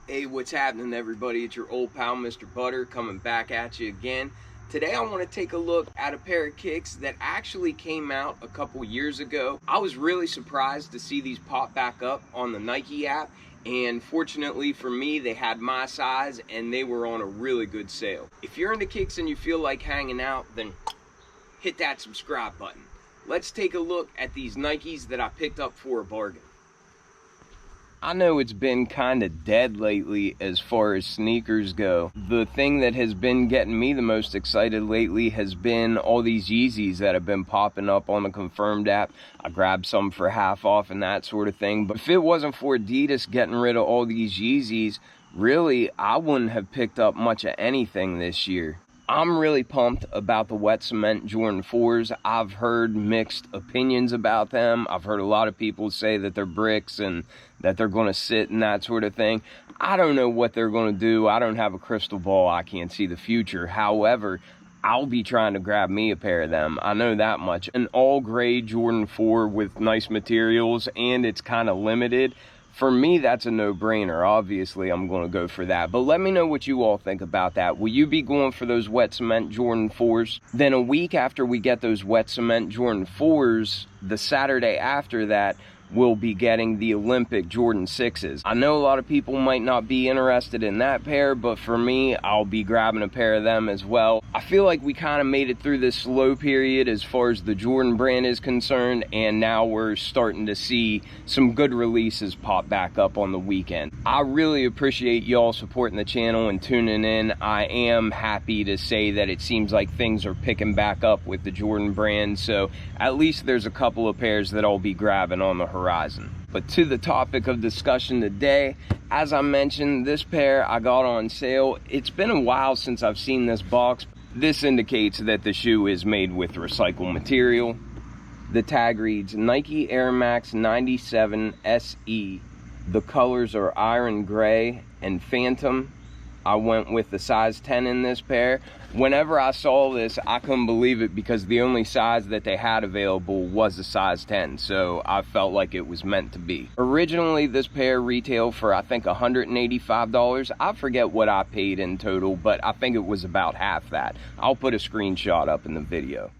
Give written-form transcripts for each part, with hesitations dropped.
Hey, what's happening, everybody? It's your old pal, Mr. Butter, coming back at you again. Today, I want to take a look at a pair of kicks that actually came out a couple years ago. I was really surprised to see these pop back up on the Nike app, and fortunately for me, they had my size and they were on a really good sale. If you're into kicks and you feel like hanging out, then hit that subscribe button. Let's take a look at these Nikes that I picked up for a bargain. I know it's been kind of dead lately as far as sneakers go. The thing that has been getting me the most excited lately has been all these Yeezys that have been popping up on the Confirmed app. I grabbed some for half off and that sort of thing. But if it wasn't for Adidas getting rid of all these Yeezys, really, I wouldn't have picked up much of anything this year. I'm really pumped about the Wet Cement Jordan 4s. I've heard mixed opinions about them. I've heard a lot of people say that they're bricks and that they're going to sit and that sort of thing. I don't know what they're going to do. I don't have a crystal ball. I can't see the future. However, I'll be trying to grab me a pair of them. I know that much. An all gray Jordan 4 with nice materials, and it's kind of limited. For me, that's a no-brainer. Obviously, I'm going to go for that. But let me know what you all think about that. Will you be going for those Wet Cement Jordan 4s? Then a week after we get those Wet Cement Jordan 4s, the Saturday after that, we'll be getting the Olympic Jordan 6s. I know a lot of people might not be interested in that pair, but for me, I'll be grabbing a pair of them as well. I feel like we kind of made it through this slow period as far as the Jordan brand is concerned, and now we're starting to see some good releases pop back up on the weekend. I really appreciate y'all supporting the channel and tuning in. I am happy to say that it seems like things are picking back up with the Jordan brand, so at least there's a couple of pairs that I'll be grabbing on the horizon. But to the topic of discussion today, as I mentioned, this pair I got on sale. It's been a while since I've seen this box. This indicates that the shoe is made with recycled material. The tag reads Nike Air Max 97 SE. The colors are iron gray and phantom. I went with the size 10 in this pair. Whenever I saw this, I couldn't believe it because the only size that they had available was a size 10, so I felt like it was meant to be. Originally, this pair retailed for, I think, $185. I forget what I paid in total, but I think it was about half that. I'll put a screenshot up in the video.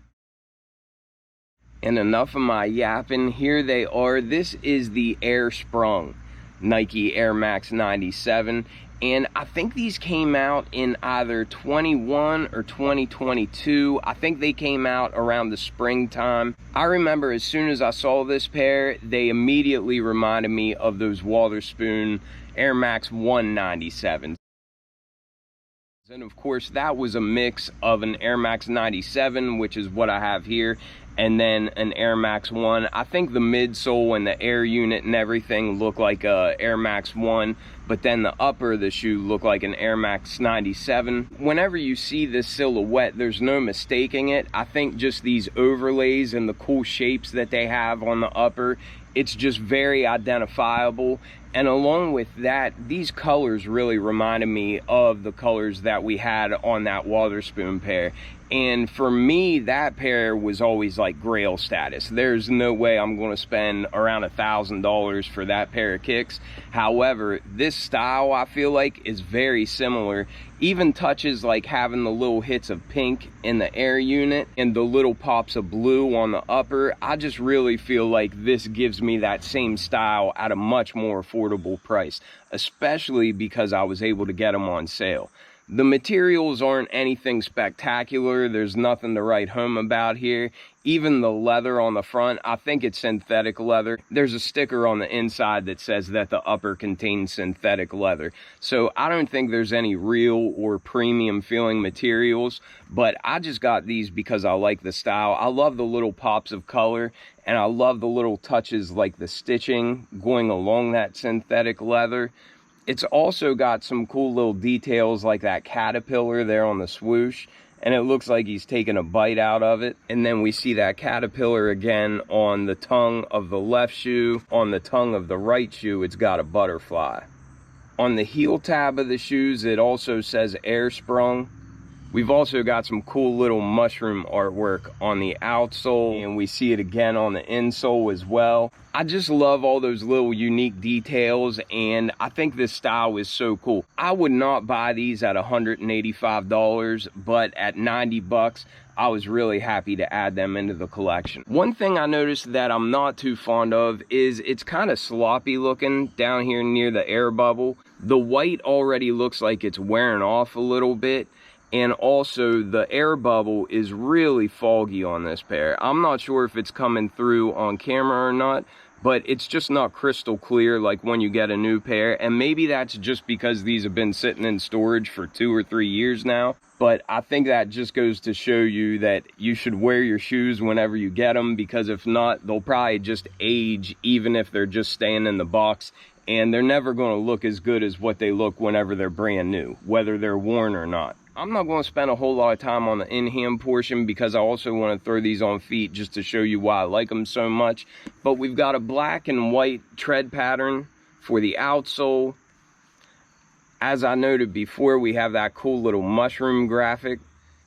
And enough of my yapping, here they are. This is the Air Sprung Nike Air Max 97. And I think these came out in either 21 or 2022. I think they came out around the springtime. I remember as soon as I saw this pair, they immediately reminded me of those Wotherspoon Air Max 197s. And of course, that was a mix of an Air Max 97, which is what I have here, and then an Air Max 1. I think the midsole and the air unit and everything look like a Air Max 1, but then the upper of the shoe looked like an Air Max 97. Whenever you see this silhouette, there's no mistaking it. I think just these overlays and the cool shapes that they have on the upper, it's just very identifiable. And along with that, these colors really reminded me of the colors that we had on that Wotherspoon pair. And for me, that pair was always like grail status. There's no way I'm going to spend around $1,000 for that pair of kicks. However, this style, I feel like, is very similar. Even touches like having the little hits of pink in the air unit and the little pops of blue on the upper. I just really feel like this gives me that same style at a much more affordable price, especially because I was able to get them on sale. The materials aren't anything spectacular. There's nothing to write home about here. Even the leather on the front, I think it's synthetic leather. There's a sticker on the inside that says that the upper contains synthetic leather. So I don't think there's any real or premium feeling materials, but I just got these because I like the style. I love the little pops of color, and I love the little touches like the stitching going along that synthetic leather. It's also got some cool little details like that caterpillar there on the swoosh, and it looks like he's taking a bite out of it. And then we see that caterpillar again on the tongue of the left shoe. On the tongue of the right shoe, it's got a butterfly. On the heel tab of the shoes, it also says Air Sprung. We've also got some cool little mushroom artwork on the outsole, and we see it again on the insole as well. I just love all those little unique details, and I think this style is so cool. I would not buy these at $185, but at 90 bucks, I was really happy to add them into the collection. One thing I noticed that I'm not too fond of is it's kind of sloppy looking down here near the air bubble. The white already looks like it's wearing off a little bit. And also the air bubble is really foggy on this pair. I'm not sure if it's coming through on camera or not, but it's just not crystal clear like when you get a new pair. And maybe that's just because these have been sitting in storage for 2 or 3 years now. But I think that just goes to show you that you should wear your shoes whenever you get them, because if not, they'll probably just age even if they're just staying in the box. And they're never going to look as good as what they look whenever they're brand new, whether they're worn or not. I'm not going to spend a whole lot of time on the in-hand portion because I also want to throw these on feet just to show you why I like them so much. But we've got a black and white tread pattern for the outsole. As I noted before, we have that cool little mushroom graphic.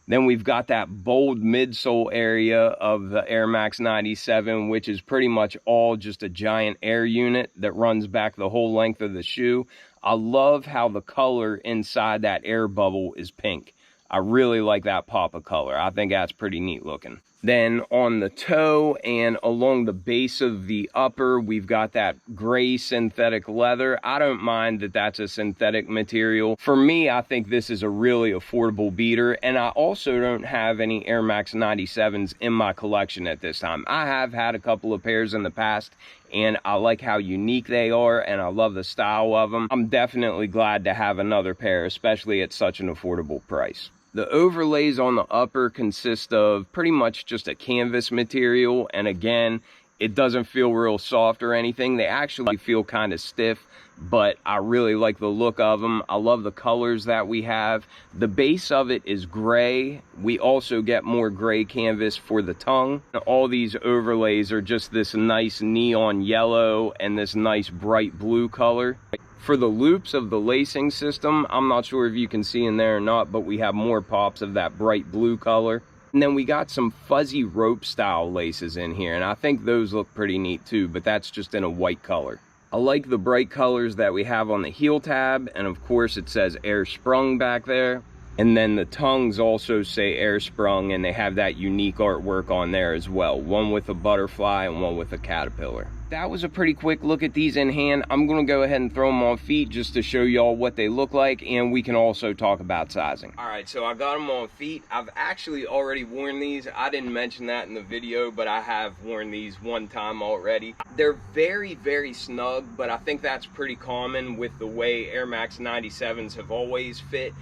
Then we've got that bold midsole area of the Air Max 97, which is pretty much all just a giant air unit that runs back the whole length of the shoe. I love how the color inside that air bubble is pink. I really like that pop of color. I think that's pretty neat looking. Then on the toe and along the base of the upper, we've got that gray synthetic leather. I don't mind that that's a synthetic material. For me, I think this is a really affordable beater, and I also don't have any Air Max 97s in my collection at this time. I have had a couple of pairs in the past, and I like how unique they are, and I love the style of them. I'm definitely glad to have another pair, especially at such an affordable price. The overlays on the upper consist of pretty much just a canvas material, and again, it doesn't feel real soft or anything. They actually feel kind of stiff, but I really like the look of them. I love the colors that we have. The base of it is gray. We also get more gray canvas for the tongue. All these overlays are just this nice neon yellow and this nice bright blue color. For the loops of the lacing system, I'm not sure if you can see in there or not, but we have more pops of that bright blue color. And then we got some fuzzy rope style laces in here, and I think those look pretty neat too, but that's just in a white color. I like the bright colors that we have on the heel tab, and of course it says Air Sprung back there. And then the tongues also say Air Sprung, and they have that unique artwork on there as well. One with a butterfly and one with a caterpillar. That was a pretty quick look at these in hand. I'm going to go ahead and throw them on feet just to show y'all what they look like, and we can also talk about sizing. All right, so I got them on feet. I've actually already worn these. I didn't mention that in the video, but I have worn these one time already. They're very, very snug, but I think that's pretty common with the way Air Max 97s have always fit.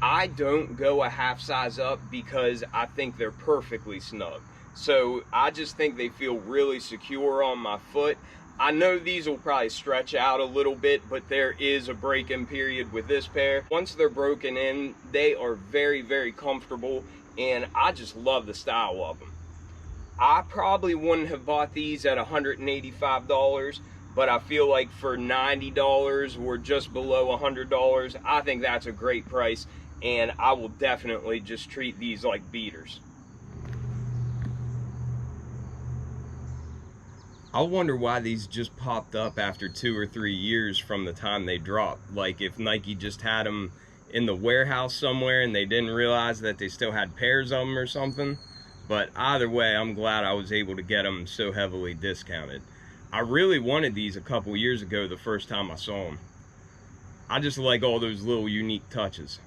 I don't go a half size up because I think they're perfectly snug. So I just think they feel really secure on my foot. I know these will probably stretch out a little bit, but there is a break-in period with this pair. Once they're broken in, they are very, very comfortable, and I just love the style of them. I probably wouldn't have bought these at $185, but I feel like for $90 or just below $100, I think that's a great price, and I will definitely just treat these like beaters. I wonder why these just popped up after 2 or 3 years from the time they dropped. Like if Nike just had them in the warehouse somewhere and they didn't realize that they still had pairs of them or something. But either way, I'm glad I was able to get them so heavily discounted. I really wanted these a couple years ago the first time I saw them. I just like all those little unique touches.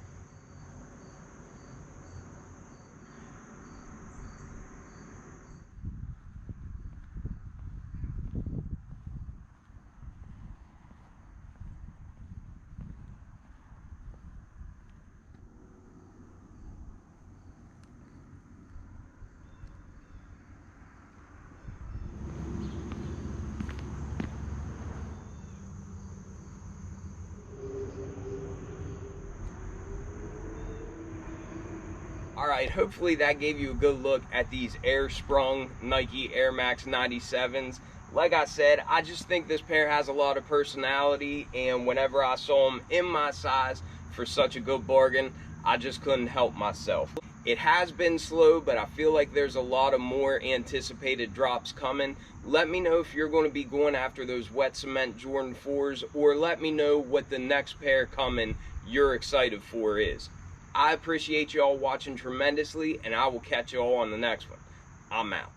Alright, hopefully that gave you a good look at these Air Sprung Nike Air Max 97s. Like I said, I just think this pair has a lot of personality, and whenever I saw them in my size for such a good bargain, I just couldn't help myself. It has been slow, but I feel like there's a lot of more anticipated drops coming. Let me know if you're going to be going after those wet cement Jordan 4s, or let me know what the next pair coming you're excited for is. I appreciate y'all watching tremendously, and I will catch y'all on the next one. I'm out.